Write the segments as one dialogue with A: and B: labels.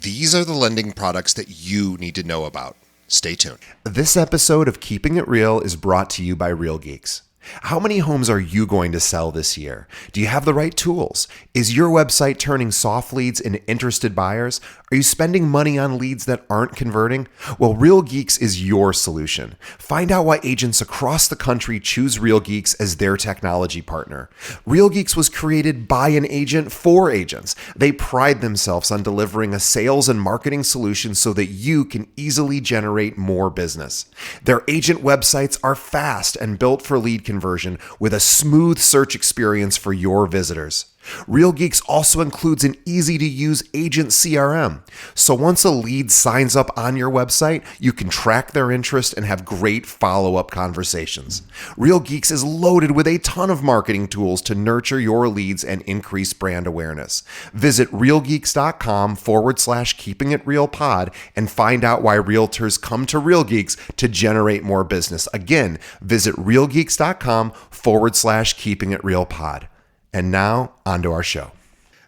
A: These are the lending products that you need to know about. Stay tuned.
B: This episode of Keeping It Real is brought to you by Real Geeks. How many homes are you going to sell this year? Do you have the right tools? Is your website turning soft leads into interested buyers? Are you spending money on leads that aren't converting? Well, Real Geeks is your solution. Find out why agents across the country choose Real Geeks as their technology partner. Real Geeks was created by an agent for agents. They pride themselves on delivering a sales and marketing solution so that you can easily generate more business. Their agent websites are fast and built for lead conversion with a smooth search experience for your visitors. Real Geeks also includes an easy-to-use agent CRM. So once a lead signs up on your website, you can track their interest and have great follow-up conversations. Real Geeks is loaded with a ton of marketing tools to nurture your leads and increase brand awareness. Visit realgeeks.com/keepingitrealpod and find out why realtors come to Real Geeks to generate more business. Again, visit realgeeks.com/keepingitrealpod. And now, on to our show.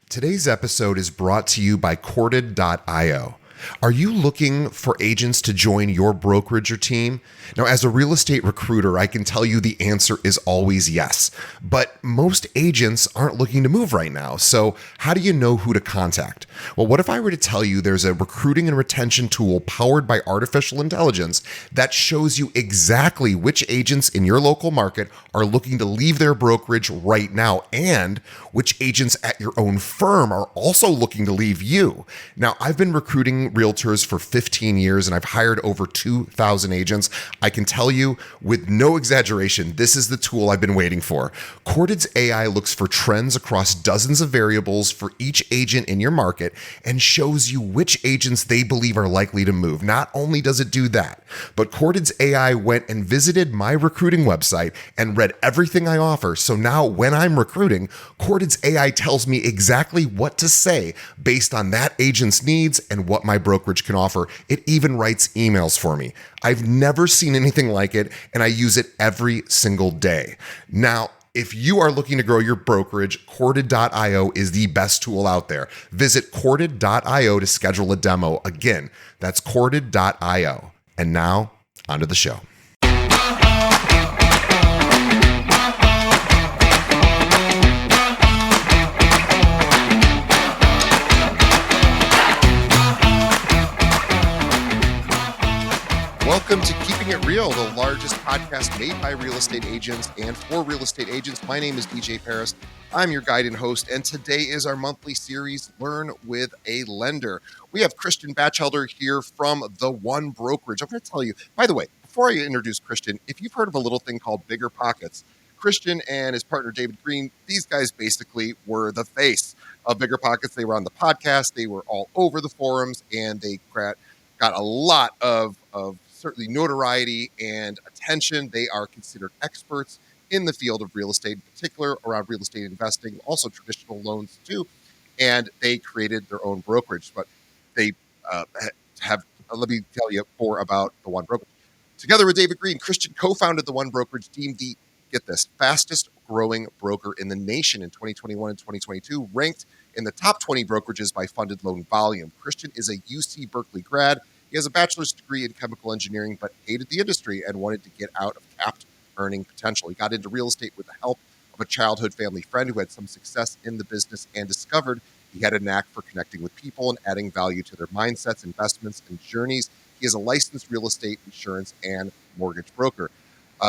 B: Today's episode is brought to you by Corded.io. Are you looking for agents to join your brokerage or team? Now, as a real estate recruiter, I can tell you the answer is always yes. But most agents aren't looking to move right now. So how do you know who to contact? Well, what if I were to tell you there's a recruiting and retention tool powered by artificial intelligence that shows you exactly which agents in your local market are looking to leave their brokerage right now and which agents at your own firm are also looking to leave you? Now, I've been recruiting realtors for 15 years and I've hired over 2,000 agents. I can tell you with no exaggeration, this is the tool I've been waiting for. Corded's AI looks for trends across dozens of variables for each agent in your market and shows you which agents they believe are likely to move. Not only does it do that, but Corded's AI went and visited my recruiting website and read everything I offer. So now when I'm recruiting, Corded's AI tells me exactly what to say based on that agent's needs and what my brokerage can offer. It even writes emails for me. I've never seen anything like it, and I use it every single day. Now, if you are looking to grow your brokerage, Corded.io is the best tool out there. Visit Corded.io to schedule a demo. Again, that's Corded.io. And now, onto the show. Welcome to Keeping It Real, the largest podcast made by real estate agents and for real estate agents. My name is DJ Paris. I'm your guide and host, and today is our monthly series, Learn with a Lender. We have Christian Bachelder here from The One Brokerage. I'm going to tell you, by the way, before I introduce Christian, if you've heard of a little thing called Bigger Pockets, Christian and his partner David Green, these guys basically were the face of Bigger Pockets. They were on the podcast, they were all over the forums, and they got a lot of certainly notoriety and attention. They are considered experts in the field of real estate, in particular around real estate investing, also traditional loans too. And they created their own brokerage, but they let me tell you more about The One Brokerage. Together with David Green, Christian co-founded The One Brokerage, deemed the, get this, fastest growing broker in the nation in 2021 and 2022, ranked in the top 20 brokerages by funded loan volume. Christian is a UC Berkeley grad. He has a bachelor's degree in chemical engineering, but hated the industry and wanted to get out of capped earning potential. He got into real estate with the help of a childhood family friend who had some success in the business and discovered he had a knack for connecting with people and adding value to their mindsets, investments, and journeys. He is a licensed real estate, insurance, and mortgage broker.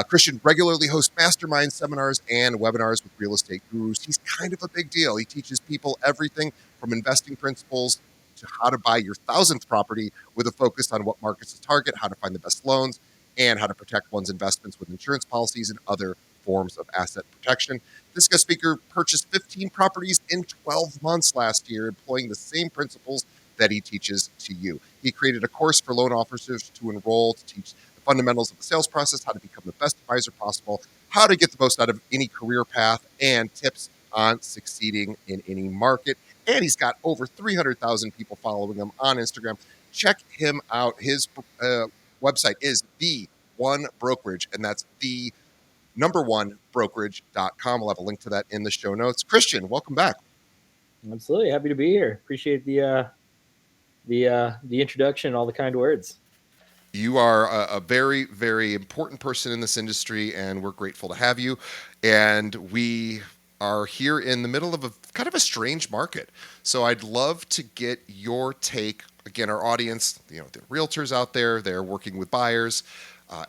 B: Christian regularly hosts mastermind seminars and webinars with real estate gurus. He's kind of a big deal. He teaches people everything from investing principles to how to buy your 1,000th property with a focus on what markets to target, how to find the best loans, and how to protect one's investments with insurance policies and other forms of asset protection. This guest speaker purchased 15 properties in 12 months last year, employing the same principles that he teaches to you. He created a course for loan officers to enroll to teach the fundamentals of the sales process, how to become the best advisor possible, how to get the most out of any career path, and tips on succeeding in any market. And he's got over 300,000 people following him on Instagram. Check him out. His website is The One Brokerage, and that's the number one brokerage.com. We'll have a link to that in the show notes. Christian, welcome back.
C: Absolutely. Happy to be here. Appreciate the the introduction, all the kind words.
A: You are a very, very important person in this industry, and we're grateful to have you. And we are here in the middle of a kind of a strange market. So I'd love to get your take. Again, our audience, the realtors out there, they're working with buyers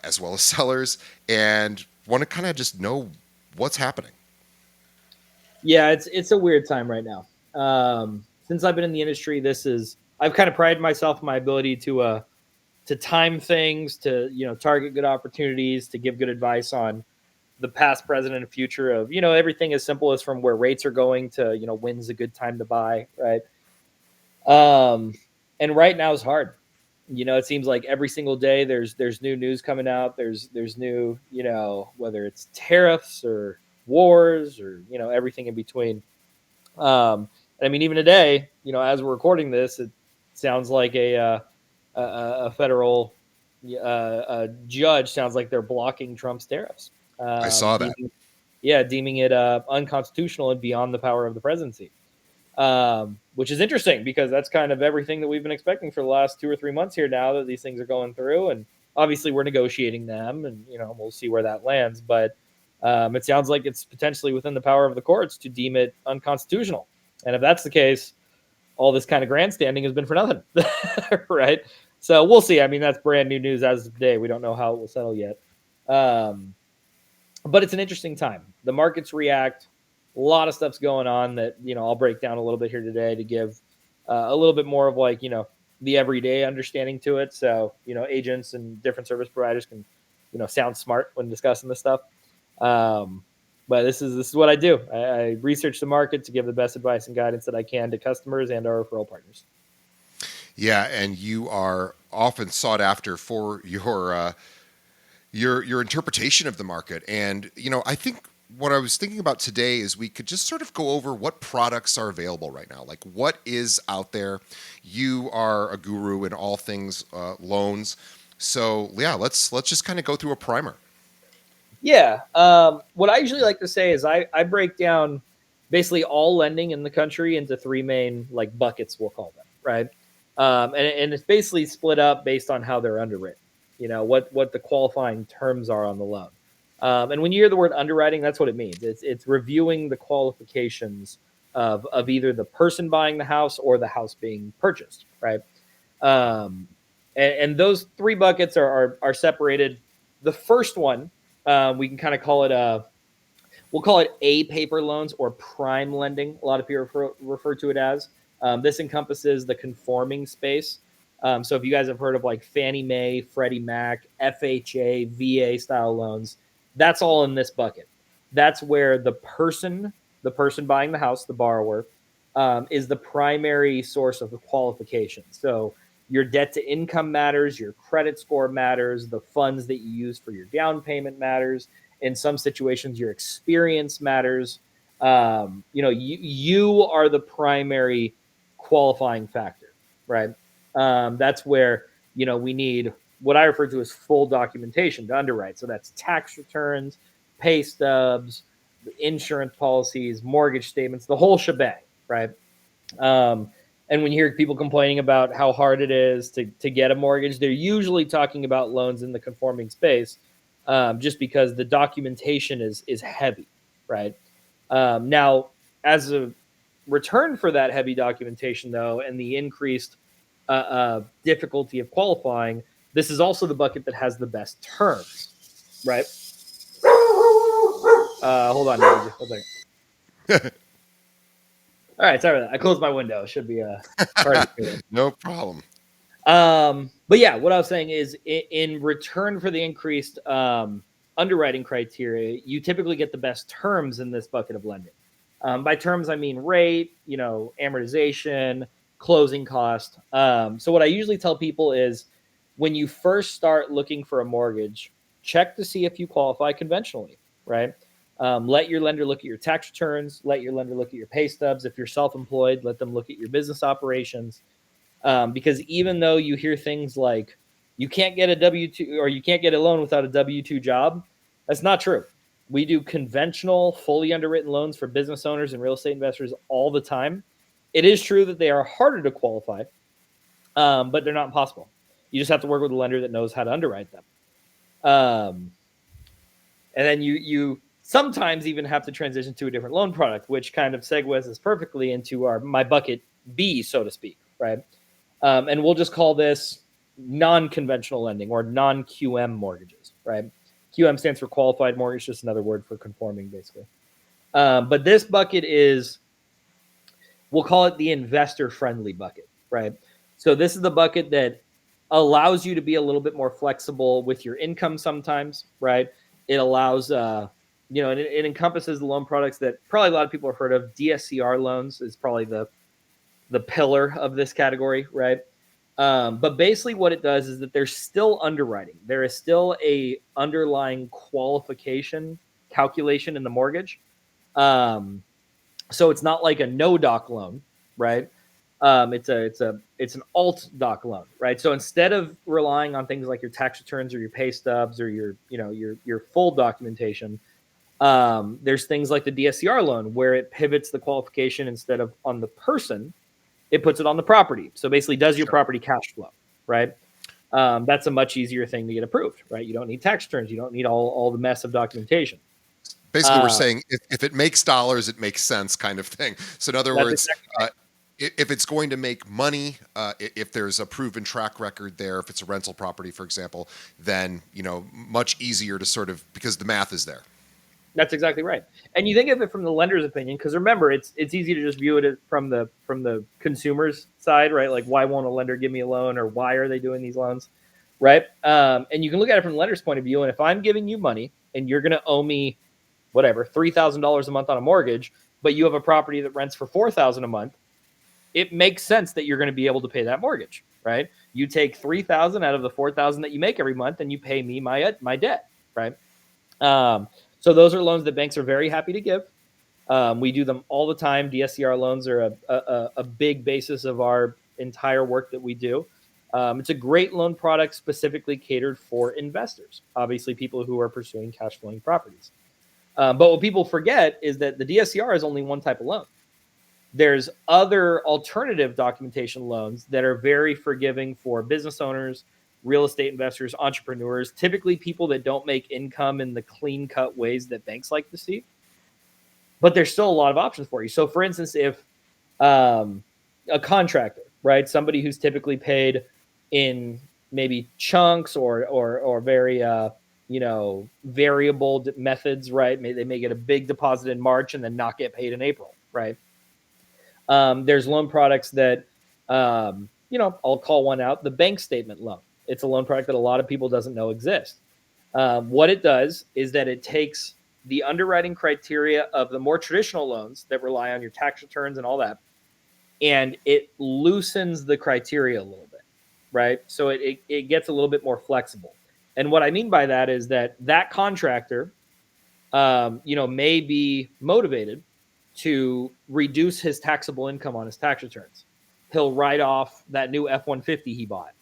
A: as well as sellers, and want to kind of just know what's happening.
C: Yeah, it's a weird time right now. Since I've been in the industry, I've kind of prided myself in my ability to time things, to target good opportunities, to give good advice on the past, present, and future of everything as simple as from where rates are going to when's a good time to buy, right? Um, and right now is hard. It seems like every single day there's new news coming out. There's new whether it's tariffs or wars or everything in between. I mean, even today, as we're recording this, it sounds like a federal judge sounds like they're blocking Trump's tariffs,
A: I saw that.
C: deeming it unconstitutional and beyond the power of the presidency, which is interesting because that's kind of everything that we've been expecting for the last 2 or 3 months here now that these things are going through. And obviously we're negotiating them and, we'll see where that lands. But it sounds like it's potentially within the power of the courts to deem it unconstitutional. And if that's the case, all this kind of grandstanding has been for nothing. Right. So we'll see. I mean, that's brand new news as of today. We don't know how it will settle yet. But it's an interesting time. The markets react. A lot of stuff's going on that I'll break down a little bit here today to give a little bit more of the everyday understanding to it. So agents and different service providers can sound smart when discussing this stuff. But this is what I do. I research the market to give the best advice and guidance that I can to customers and our referral partners.
A: Yeah, and you are often sought after for your interpretation of the market. And I think what I was thinking about today is we could just sort of go over what products are available right now, like what is out there. You are a guru in all things loans, so yeah, let's just kind of go through a primer.
C: Yeah. What I usually like to say is I break down basically all lending in the country into three main buckets, we'll call them, right? And it's basically split up based on how they're underwritten, what the qualifying terms are on the loan. And when you hear the word underwriting, that's what it means. It's reviewing the qualifications of either the person buying the house or the house being purchased, right? Um, and those three buckets are separated. The first one, we can kind of call it we'll call it A paper loans or prime lending. A lot of people refer to it as. This encompasses the conforming space. So if you guys have heard of Fannie Mae, Freddie Mac, FHA, VA style loans, that's all in this bucket. That's where the person buying the house, the borrower, is the primary source of the qualification. So your debt to income matters, your credit score matters, the funds that you use for your down payment matters. In some situations, your experience matters. You are the primary qualifying factor, right? That's where we need what I refer to as full documentation to underwrite. So that's tax returns, pay stubs, insurance policies, mortgage statements, the whole shebang, right? And when you hear people complaining about how hard it is to get a mortgage, they're usually talking about loans in the conforming space, just because the documentation is heavy, right? Now, as a return for that heavy documentation, though, and the increased difficulty of qualifying, this is also the bucket that has the best terms, right? Hold on, one second. All right, sorry about that. I closed my window. It should be hard to hear.
A: No problem.
C: But yeah, what I was saying is, in return for the increased underwriting criteria, you typically get the best terms in this bucket of lending. By terms, I mean rate, amortization, closing cost. So what I usually tell people is, when you first start looking for a mortgage, check to see if you qualify conventionally, right? Let your lender look at your tax returns. Let your lender look at your pay stubs. If you're self-employed, let them look at your business operations. Because even though you hear things like you can't get a W-2 or you can't get a loan without a W-2 job, that's not true. We do conventional, fully underwritten loans for business owners and real estate investors all the time. It is true that they are harder to qualify, but they're not impossible. You just have to work with a lender that knows how to underwrite them. And then you sometimes even have to transition to a different loan product, which kind of segues us perfectly into my bucket B, so to speak, right? And we'll just call this non-conventional lending or non-QM mortgages, right? QM stands for qualified mortgage, just another word for conforming, basically. But this bucket is, we'll call it the investor-friendly bucket, right? So this is the bucket that allows you to be a little bit more flexible with your income sometimes, right? It allows, it encompasses the loan products that probably a lot of people have heard of. DSCR loans is probably the pillar of this category, right? But basically what it does is that there's still underwriting. There is still a underlying qualification calculation in the mortgage. So it's not like a no doc loan, right? It's an alt doc loan, right? So instead of relying on things like your tax returns or your pay stubs or your full documentation, there's things like the DSCR loan where it pivots the qualification instead of on the person, it puts it on the property. So basically does your property cash flow, right? That's a much easier thing to get approved, right? You don't need tax returns. You don't need all the mess of documentation.
A: Basically, we're saying if it makes dollars, it makes sense, kind of thing. So in other words, exactly if it's going to make money, if there's a proven track record there, if it's a rental property, for example, then much easier to sort of, because the math is there.
C: That's exactly right. And you think of it from the lender's opinion, because remember, it's easy to just view it from the consumer's side, right? Like, why won't a lender give me a loan, or why are they doing these loans, right? And you can look at it from the lender's point of view. And if I'm giving you money and you're going to owe me whatever $3,000 a month on a mortgage, but you have a property that rents for $4,000 a month, it makes sense that you're going to be able to pay that mortgage, right? You take $3,000 out of the $4,000 that you make every month, and you pay me my debt, right? So those are loans that banks are very happy to give. We do them all the time. DSCR loans are a big basis of our entire work that we do. It's a great loan product specifically catered for investors, obviously people who are pursuing cash flowing properties. But what people forget is that the DSCR is only one type of loan. There's other alternative documentation loans that are very forgiving for business owners, real estate investors, entrepreneurs, typically people that don't make income in the clean cut ways that banks like to see. But there's still a lot of options for you. So for instance, if a contractor, right, somebody who's typically paid in maybe chunks or very variable methods, right? They may get a big deposit in March and then not get paid in April, right? There's loan products that I'll call one out, the bank statement loan. It's a loan product that a lot of people doesn't know exists. What it does is that it takes the underwriting criteria of the more traditional loans that rely on your tax returns and all that, and it loosens the criteria a little bit, right? So it gets a little bit more flexible. And what I mean by that is that contractor, may be motivated to reduce his taxable income on his tax returns. He'll write off that new F-150 he bought.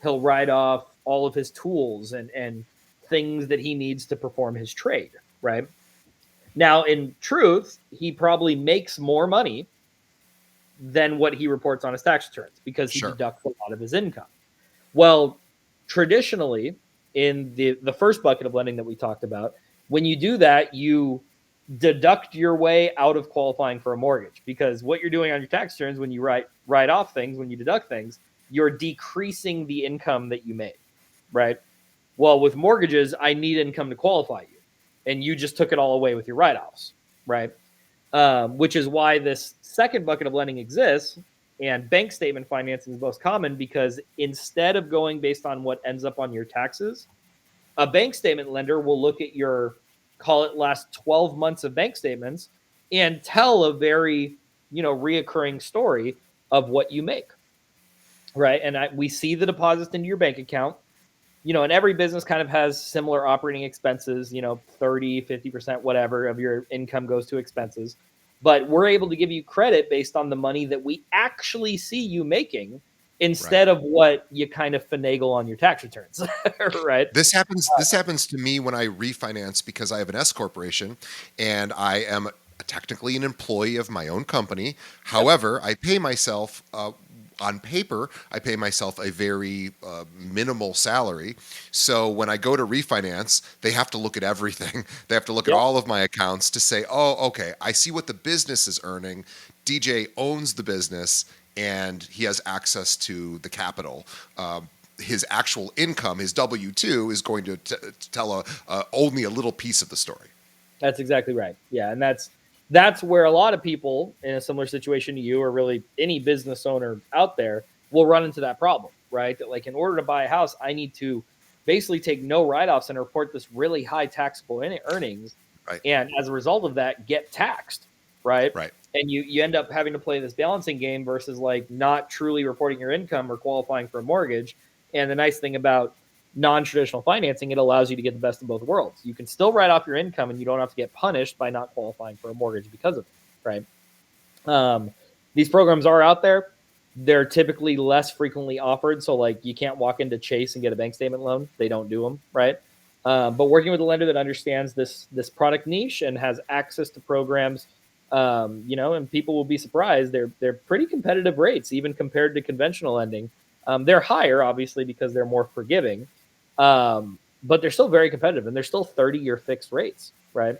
C: He'll write off all of his tools and things that he needs to perform his trade, right? Now, in truth, he probably makes more money than what he reports on his tax returns because he deducts a lot of his income. Well, traditionally, in the first bucket of lending that we talked about, when you do that, you deduct your way out of qualifying for a mortgage, because what you're doing on your tax returns when you write off things, when you deduct things, you're decreasing the income that you made, right? Well, with mortgages, I need income to qualify you, and you just took it all away with your write-offs, right? Which is why this second bucket of lending exists, and bank statement financing is most common, because instead of going based on what ends up on your taxes, a bank statement lender will look at your, call it, last 12 months of bank statements and tell a very, reoccurring story of what you make, right? And we see the deposits into your bank account, and every business kind of has similar operating expenses, 30, 50%, whatever of your income goes to expenses. But we're able to give you credit based on the money that we actually see you making, instead of what you kind of finagle on your tax returns, right?
A: This happens to me when I refinance, because I have an S corporation and I am technically an employee of my own company. However, I pay myself on paper, I pay myself a very minimal salary. So when I go to refinance, they have to look at everything. They have to look at
C: Yep.
A: all of my accounts to say, oh, okay, I see what the business is earning. DJ owns the business and he has access to the capital. His actual income, his W 2, is going to tell only a little piece of the story.
C: That's exactly right. Yeah, and that's where a lot of people in a similar situation to you, or really any business owner out there, will run into that problem, right? That like in order to buy a house, I need to basically take no write-offs and report this really high taxable earnings,
A: Right.
C: and as a result of that, get taxed, right?
A: Right.
C: And you end up having to play this balancing game versus like not truly reporting your income or qualifying for a mortgage. And the nice thing about non-traditional financing, it allows you to get the best of both worlds. You can still write off your income and you don't have to get punished by not qualifying for a mortgage because of it, right? These programs are out there. They're typically less frequently offered. So like you can't walk into Chase and get a bank statement loan. They don't do them, right? But working with a lender that understands this product niche and has access to programs, and people will be surprised. They're pretty competitive rates, even compared to conventional lending. They're higher, obviously, because they're more forgiving, but they're still very competitive, and they're still 30-year fixed rates, right?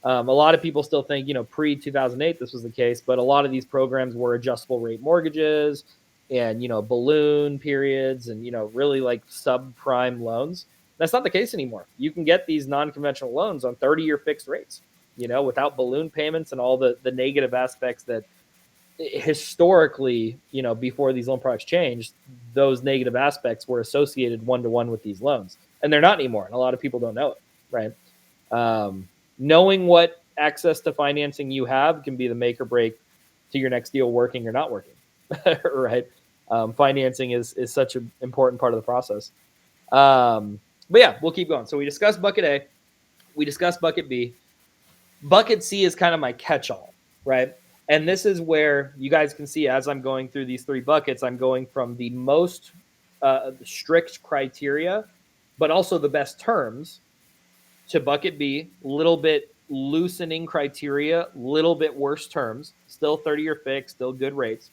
C: A lot of people still think, pre 2008, this was the case, but a lot of these programs were adjustable rate mortgages and, balloon periods and, really like subprime loans. That's not the case anymore. You can get these non-conventional loans on 30-year fixed rates, without balloon payments and all the negative aspects that historically, before these loan products changed, those negative aspects were associated one-to-one with these loans. And they're not anymore. And a lot of people don't know it, right? Knowing what access to financing you have can be the make or break to your next deal working or not working, right? Financing is such an important part of the process. But yeah, we'll keep going. So we discussed bucket A. We discussed bucket B. Bucket C is kind of my catch-all, right? And this is where you guys can see as I'm going through these three buckets, I'm going from the most strict criteria, but also the best terms, to bucket B, little bit loosening criteria, little bit worse terms, still 30-year fixed, still good rates.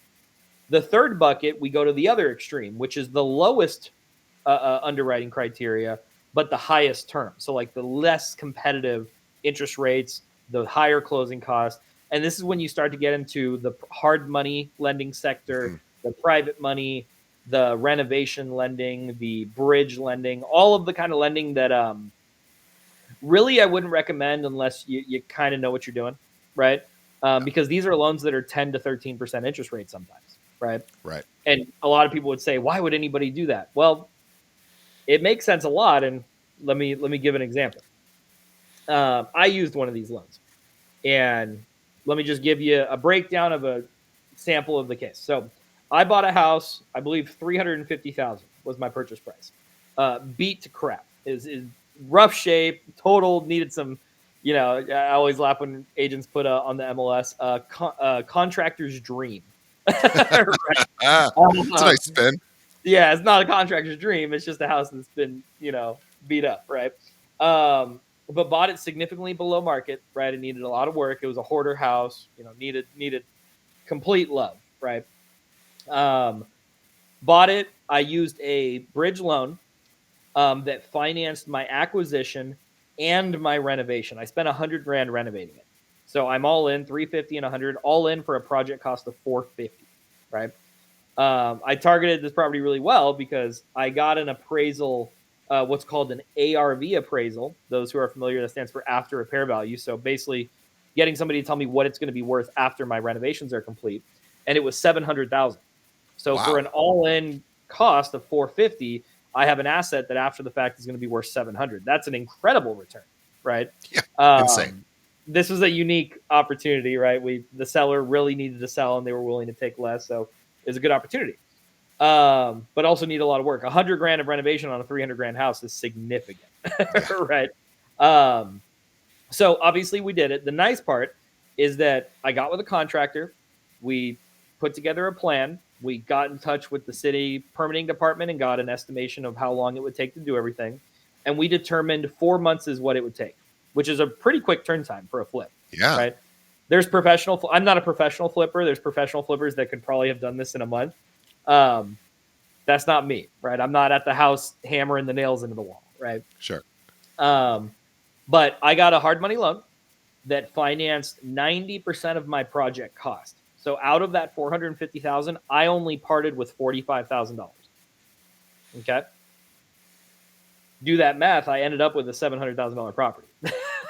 C: The third bucket, we go to the other extreme, which is the lowest underwriting criteria, but the highest term. So like the less competitive interest rates, the higher closing costs. And this is when you start to get into the hard money lending sector, the private money, the renovation lending, the bridge lending, all of the kind of lending that really I wouldn't recommend unless you kind of know what you're doing, right? Because these are loans that are 10 to 13% interest rate sometimes, right?
A: Right.
C: And a lot of people would say, why would anybody do that? Well, it makes sense a lot. And let me give an example. I used one of these loans, and let me just give you a breakdown of a sample of the case. So I bought a house, I believe 350,000 was my purchase price. Beat to crap. Is rough shape, total, needed some, I always laugh when agents put on the MLS, contractor's dream. Right?
A: It's a nice spin.
C: Yeah, it's not a contractor's dream. It's just a house that's been, beat up, right? But bought it significantly below market, right? It needed a lot of work. It was a hoarder house, needed complete love, right? Bought it. I used a bridge loan that financed my acquisition and my renovation. I spent $100,000 renovating it. So I'm all in 350 and 100, all in for a project cost of 450, right? I targeted this property really well because I got an appraisal, what's called an ARV appraisal. Those who are familiar, that stands for after repair value. So basically getting somebody to tell me what it's going to be worth after my renovations are complete. And it was 700,000. So
A: Wow.
C: for an all-in cost of 450, I have an asset that after the fact is going to be worth 700. That's an incredible return, right?
A: Yeah, insane.
C: This was a unique opportunity, right? The seller really needed to sell and they were willing to take less. So it's a good opportunity. But also need a lot of work. $100,000 of renovation on a $300,000 house is significant, right? So obviously we did it. The nice part is that I got with a contractor. We put together a plan. We got in touch with the city permitting department and got an estimation of how long it would take to do everything. And we determined 4 months is what it would take, which is a pretty quick turn time for a flip.
A: Yeah.
C: Right. There's I'm not a professional flipper. There's professional flippers that could probably have done this in a month. That's not me, right? I'm not at the house hammering the nails into the wall, right?
A: Sure.
C: But I got a hard money loan that financed 90% of my project cost. So out of that 450,000, I only parted with $45,000. Okay. Do that math, I ended up with a $700,000 property.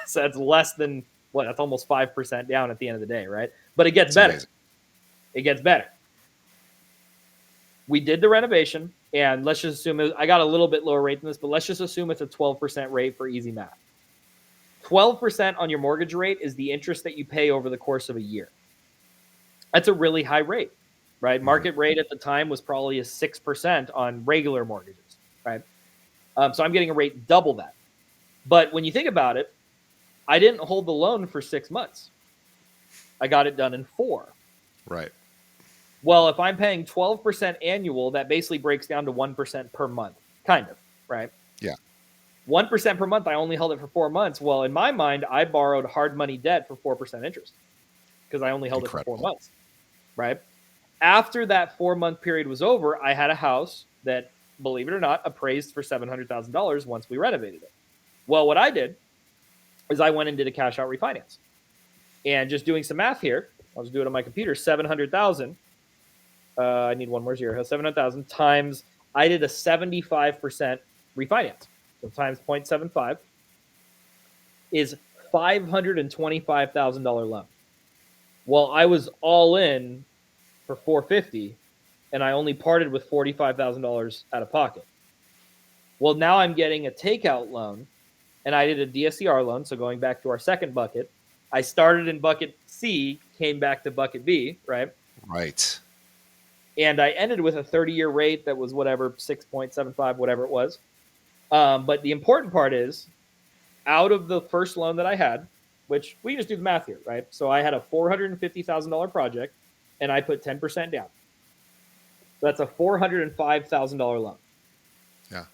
C: So that's less than what? That's almost 5% down at the end of the day, right? But it gets
A: It's
C: better.
A: amazing.
C: It gets better. We did the renovation, and let's just assume I got a little bit lower rate than this, but let's just assume it's a 12% rate for easy math. 12% on your mortgage rate is the interest that you pay over the course of a year. That's a really high rate, right? Market rate at the time was probably a 6% on regular mortgages, right? So I'm getting a rate double that. But when you think about it, I didn't hold the loan for 6 months. I got it done in 4.
A: Right.
C: Well, if I'm paying 12% annual, that basically breaks down to 1% per month, kind of, right?
A: Yeah.
C: 1% per month, I only held it for 4 months. Well, in my mind, I borrowed hard money debt for 4% interest because I only held it for 4 months, right? After that 4-month period was over, I had a house that, believe it or not, appraised for $700,000 once we renovated it. Well, what I did is I went and did a cash out refinance. And just doing some math here, I'll just do it on my computer, 700,000. I need one more zero. 700,000 times, I did a 75% refinance. So times 0.75 is $525,000 loan. Well, I was all in for 450 and I only parted with $45,000 out of pocket. Well, now I'm getting a takeout loan, and I did a DSCR loan. So going back to our second bucket, I started in bucket C, came back to bucket B, right?
A: Right.
C: And I ended with a 30-year rate that was whatever, 6.75, whatever it was. But the important part is, out of the first loan that I had, which we just do the math here, right? So I had a $450,000 project, and I put 10% down. So that's a $405,000 loan.
A: Yeah.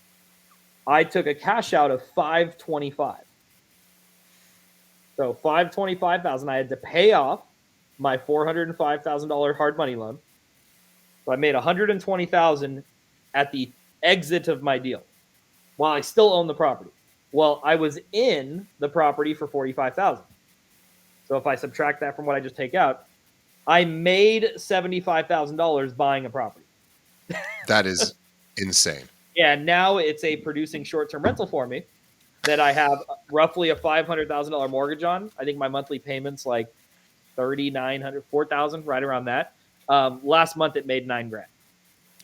C: I took a cash out of $525,000. So $525,000 I had to pay off my $405,000 hard money loan. So I made $120,000 at the exit of my deal while I still own the property. Well, I was in the property for $45,000. So if I subtract that from what I just take out, I made $75,000 buying a property.
A: That is insane.
C: Yeah, now it's a producing short-term rental for me that I have roughly a $500,000 mortgage on. I think my monthly payment's like $3,900, $4,000, right around that. Last month it made $9,000.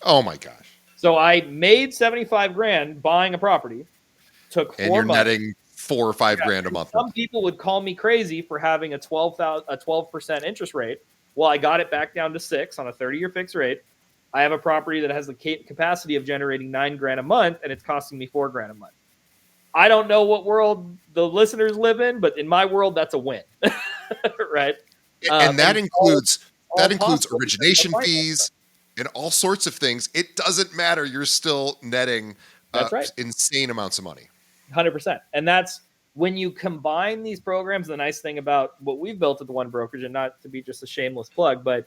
A: Oh my gosh.
C: So I made 75 grand buying a property. Took 4
A: And you're
C: months.
A: netting $4 or $5 grand a month.
C: Some people would call me crazy for having a 12% interest rate. Well, I got it back down to 6 on a 30-year fixed rate. I have a property that has the capacity of generating $9,000 a month, and it's costing me $4,000 a month. I don't know what world the listeners live in, but in my world, that's a win, right?
A: And that includes
C: all
A: origination fees and all sorts of things. It doesn't matter. You're still netting
C: That's right.
A: insane amounts of money.
C: 100%. And that's when you combine these programs. The nice thing about what we've built at the One Brokerage, and not to be just a shameless plug, but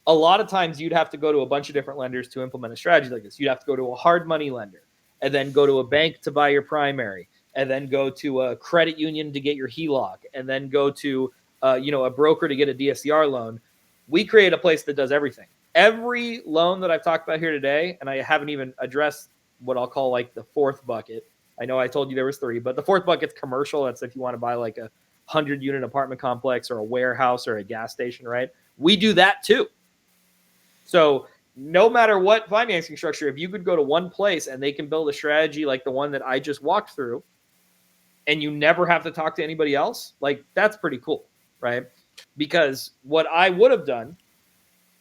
C: a lot of times you'd have to go to a bunch of different lenders to implement a strategy like this. You'd have to go to a hard money lender, and then go to a bank to buy your primary, and then go to a credit union to get your HELOC, and then go to a broker to get a DSCR loan. We create a place that does everything. Every loan that I've talked about here today, and I haven't even addressed what I'll call like the fourth bucket. I know I told you there was 3, but the fourth bucket's commercial. That's if you want to buy like a 100-unit apartment complex or a warehouse or a gas station, right? We do that too. So no matter what financing structure, if you could go to one place and they can build a strategy like the one that I just walked through, and you never have to talk to anybody else, like that's pretty cool, right? Because what I would have done,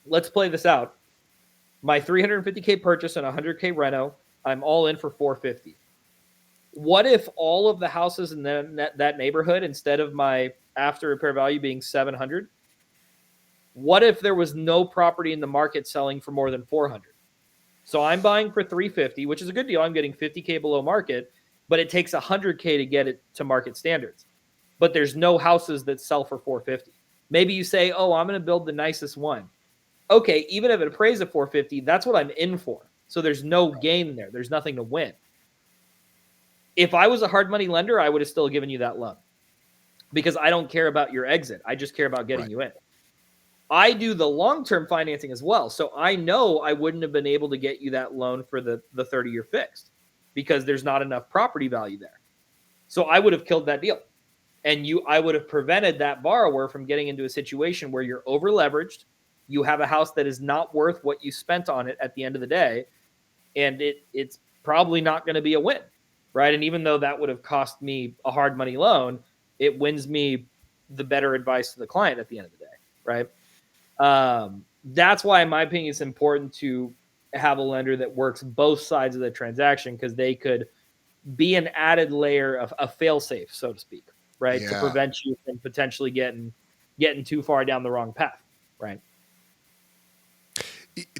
C: let's play this out. My $350K purchase and $100K reno, I'm all in for $450. What if all of the houses in that neighborhood, instead of my after repair value being $700, what if there was no property in the market selling for more than $400? So I'm buying for $350, which is a good deal. I'm getting $50K below market, but it takes $100K to get it to market standards. But there's no houses that sell for $450. Maybe you say, oh, I'm going to build the nicest one. okay, even if it appraised at 450, that's what I'm in for. So there's no gain there. There's nothing to win. If I was a hard money lender, I would have still given you that loan because I don't care about your exit. I just care about getting you in. I do the long-term financing as well. So I know I wouldn't have been able to get you that loan for the 30-year fixed because there's not enough property value there. So I would have killed that deal. And I would have prevented that borrower from getting into a situation where you're over leveraged. You have a house that is not worth what you spent on it at the end of the day. And it's probably not going to be a win, right? And even though that would have cost me a hard money loan, it wins me the better advice to the client at the end of the day, right? That's why, in my opinion, it's important to have a lender that works both sides of the transaction because they could be an added layer of a fail-safe, so to speak, right? To prevent you from potentially getting too far down the wrong path, right?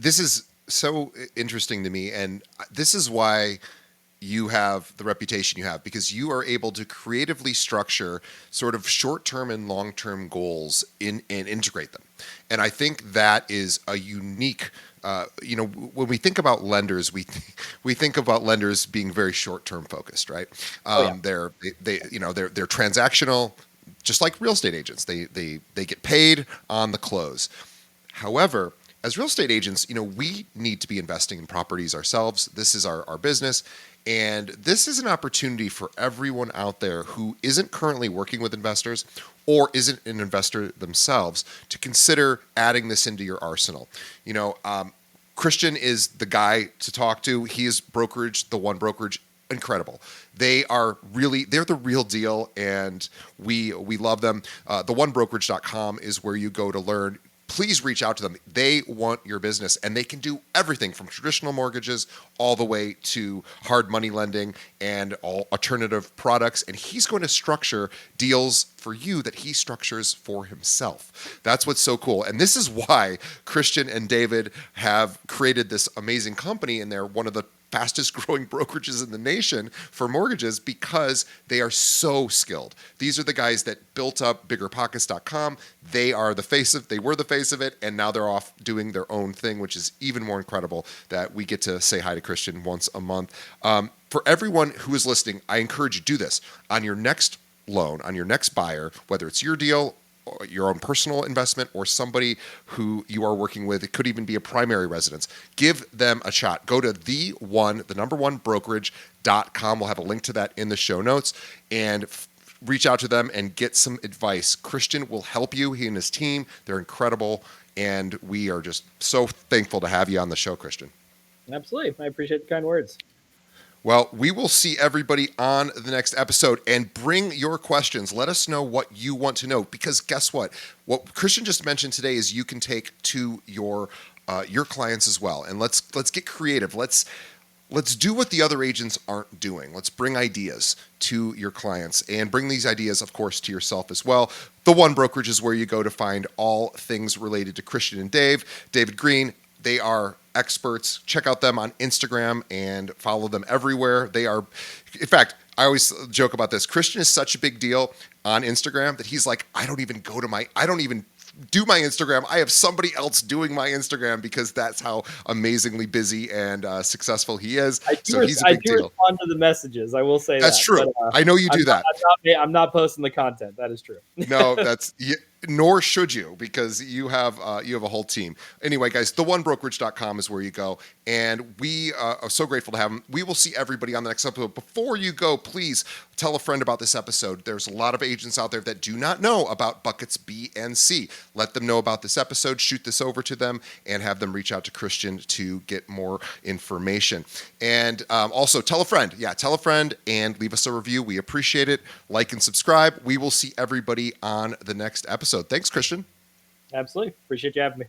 A: This is so interesting to me, and this is why you have the reputation you have, because you are able to creatively structure sort of short-term and long-term goals and integrate them. And I think that is a unique, when we think about lenders, we think about lenders being very short-term focused, right? They're transactional, just like real estate agents. They get paid on the close. However, as real estate agents, we need to be investing in properties ourselves. This is our business. And this is an opportunity for everyone out there who isn't currently working with investors or isn't an investor themselves to consider adding this into your arsenal. Christian is the guy to talk to. He is brokerage, the one brokerage. Incredible. They're the real deal, and we love them. TheOneBrokerage.com is where you go to learn. Please reach out to them. They want your business, and they can do everything from traditional mortgages all the way to hard money lending and all alternative products. And he's going to structure deals for you that he structures for himself. That's what's so cool. And this is why Christian and David have created this amazing company, and they're one of the fastest growing brokerages in the nation for mortgages because they are so skilled. These are the guys that built up biggerpockets.com. They were the face of it, and now they're off doing their own thing, which is even more incredible that we get to say hi to Christian once a month. For everyone who is listening, I encourage you to do this on your next loan, on your next buyer, whether it's your deal, your own personal investment, or somebody who you are working with. It could even be a primary residence. Give them a shot. Go to the number one brokerage.com. We'll have a link to that in the show notes, and reach out to them and get some advice. Christian will help you. He and his team, they're incredible, and we are just so thankful to have you on the show, Christian.
C: Absolutely. I appreciate the kind words.
A: Well, we will see everybody on the next episode, and bring your questions. Let us know what you want to know, because guess what? What Christian just mentioned today is you can take to your clients as well. And let's get creative. Let's do what the other agents aren't doing. Let's bring ideas to your clients, and bring these ideas, of course, to yourself as well. The One Brokerage is where you go to find all things related to Christian and David Green. They are experts. Check out them on Instagram and follow them everywhere. They are, in fact, I always joke about this. Christian is such a big deal on Instagram that he's like, I don't even do my Instagram. I have somebody else doing my Instagram, because that's how amazingly busy and successful he is. He's a big deal.
C: Respond to the messages. I will say
A: that's true. But, I know you do that.
C: I'm not posting the content. That is true.
A: No, nor should you, because you have a whole team. Anyway, guys, theonebrokerage.com is where you go, and we are so grateful to have them. We will see everybody on the next episode. Before you go, please tell a friend about this episode. There's a lot of agents out there that do not know about buckets B and C. Let them know about this episode. Shoot this over to them, and have them reach out to Christian to get more information. And also tell a friend. Yeah, tell a friend and leave us a review. We appreciate it. Like and subscribe. We will see everybody on the next episode. Thanks, Christian.
C: Absolutely. Appreciate you having me.